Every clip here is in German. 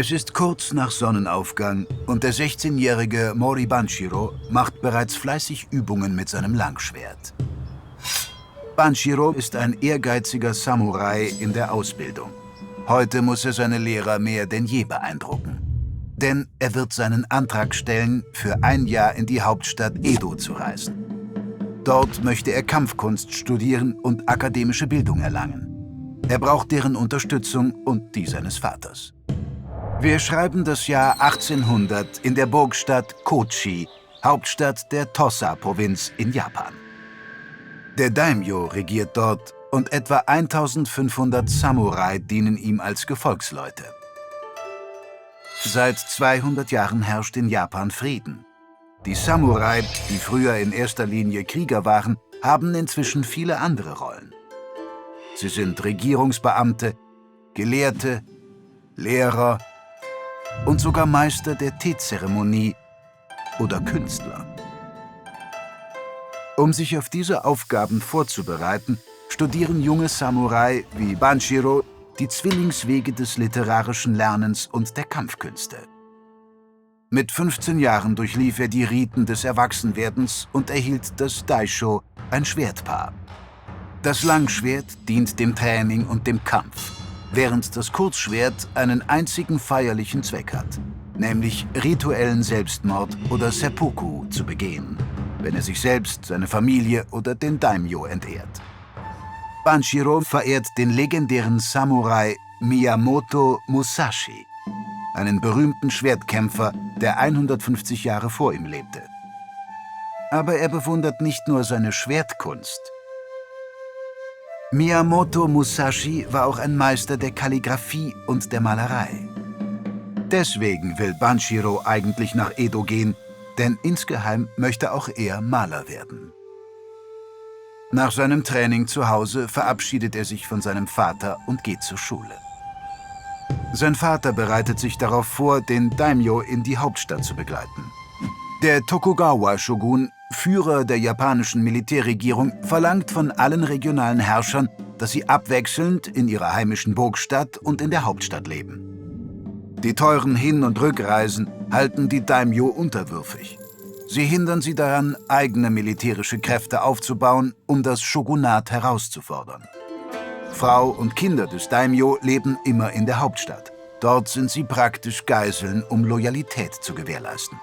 Es ist kurz nach Sonnenaufgang und der 16-jährige Mori Banshiro macht bereits fleißig Übungen mit seinem Langschwert. Banshiro ist ein ehrgeiziger Samurai in der Ausbildung. Heute muss er seine Lehrer mehr denn je beeindrucken. Denn er wird seinen Antrag stellen, für ein Jahr in die Hauptstadt Edo zu reisen. Dort möchte er Kampfkunst studieren und akademische Bildung erlangen. Er braucht deren Unterstützung und die seines Vaters. Wir schreiben das Jahr 1800 in der Burgstadt Kochi, Hauptstadt der Tosa-Provinz in Japan. Der Daimyo regiert dort und etwa 1500 Samurai dienen ihm als Gefolgsleute. Seit 200 Jahren herrscht in Japan Frieden. Die Samurai, die früher in erster Linie Krieger waren, haben inzwischen viele andere Rollen. Sie sind Regierungsbeamte, Gelehrte, Lehrer und sogar Meister der Teezeremonie oder Künstler. Um sich auf diese Aufgaben vorzubereiten, studieren junge Samurai wie Banshiro die Zwillingswege des literarischen Lernens und der Kampfkünste. Mit 15 Jahren durchlief er die Riten des Erwachsenwerdens und erhielt das Daisho, ein Schwertpaar. Das Langschwert dient dem Training und dem Kampf, während das Kurzschwert einen einzigen feierlichen Zweck hat, nämlich rituellen Selbstmord oder Seppuku zu begehen, wenn er sich selbst, seine Familie oder den Daimyo entehrt. Banshiro verehrt den legendären Samurai Miyamoto Musashi, einen berühmten Schwertkämpfer, der 150 Jahre vor ihm lebte. Aber er bewundert nicht nur seine Schwertkunst. Miyamoto Musashi war auch ein Meister der Kalligraphie und der Malerei. Deswegen will Banshiro eigentlich nach Edo gehen, denn insgeheim möchte auch er Maler werden. Nach seinem Training zu Hause verabschiedet er sich von seinem Vater und geht zur Schule. Sein Vater bereitet sich darauf vor, den Daimyo in die Hauptstadt zu begleiten. Der Tokugawa-Shogun, Führer der japanischen Militärregierung, verlangt von allen regionalen Herrschern, dass sie abwechselnd in ihrer heimischen Burgstadt und in der Hauptstadt leben. Die teuren Hin- und Rückreisen halten die Daimyo unterwürfig. Sie hindern sie daran, eigene militärische Kräfte aufzubauen, um das Shogunat herauszufordern. Frau und Kinder des Daimyo leben immer in der Hauptstadt. Dort sind sie praktisch Geiseln, um Loyalität zu gewährleisten.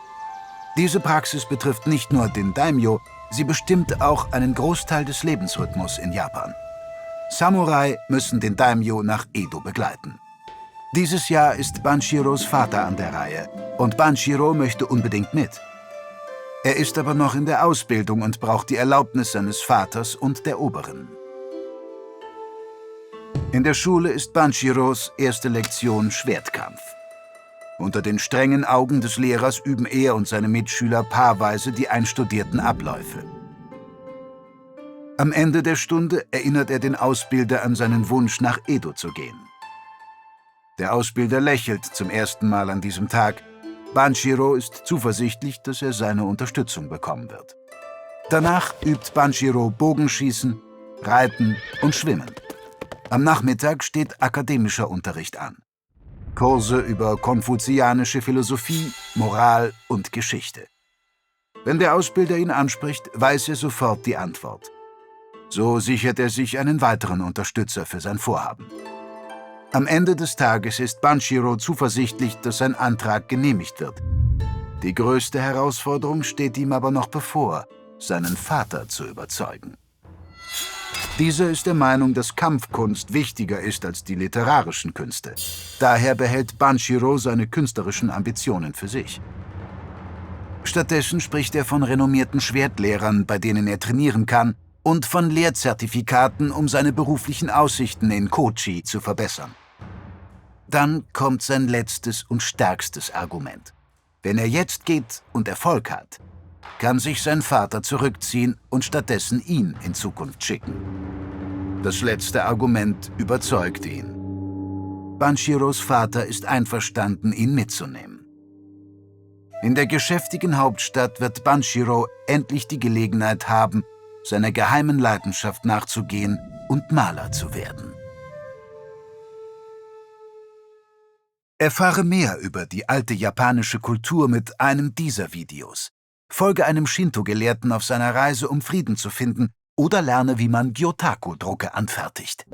Diese Praxis betrifft nicht nur den Daimyo, sie bestimmt auch einen Großteil des Lebensrhythmus in Japan. Samurai müssen den Daimyo nach Edo begleiten. Dieses Jahr ist Banshiros Vater an der Reihe und Banshiro möchte unbedingt mit. Er ist aber noch in der Ausbildung und braucht die Erlaubnis seines Vaters und der Oberin. In der Schule ist Banshiros erste Lektion Schwertkampf. Unter den strengen Augen des Lehrers üben er und seine Mitschüler paarweise die einstudierten Abläufe. Am Ende der Stunde erinnert er den Ausbilder an seinen Wunsch, nach Edo zu gehen. Der Ausbilder lächelt zum ersten Mal an diesem Tag. Banshiro ist zuversichtlich, dass er seine Unterstützung bekommen wird. Danach übt Banshiro Bogenschießen, Reiten und Schwimmen. Am Nachmittag steht akademischer Unterricht an. Kurse über konfuzianische Philosophie, Moral und Geschichte. Wenn der Ausbilder ihn anspricht, weiß er sofort die Antwort. So sichert er sich einen weiteren Unterstützer für sein Vorhaben. Am Ende des Tages ist Banshiro zuversichtlich, dass sein Antrag genehmigt wird. Die größte Herausforderung steht ihm aber noch bevor, seinen Vater zu überzeugen. Dieser ist der Meinung, dass Kampfkunst wichtiger ist als die literarischen Künste. Daher behält Banshiro seine künstlerischen Ambitionen für sich. Stattdessen spricht er von renommierten Schwertlehrern, bei denen er trainieren kann, und von Lehrzertifikaten, um seine beruflichen Aussichten in Kochi zu verbessern. Dann kommt sein letztes und stärkstes Argument. Wenn er jetzt geht und Erfolg hat, kann sich sein Vater zurückziehen und stattdessen ihn in Zukunft schicken. Das letzte Argument überzeugt ihn. Banshiros Vater ist einverstanden, ihn mitzunehmen. In der geschäftigen Hauptstadt wird Banshiro endlich die Gelegenheit haben, seiner geheimen Leidenschaft nachzugehen und Maler zu werden. Erfahre mehr über die alte japanische Kultur mit einem dieser Videos. Folge einem Shinto-Gelehrten auf seiner Reise, um Frieden zu finden, oder lerne, wie man Gyotaku-Drucke anfertigt.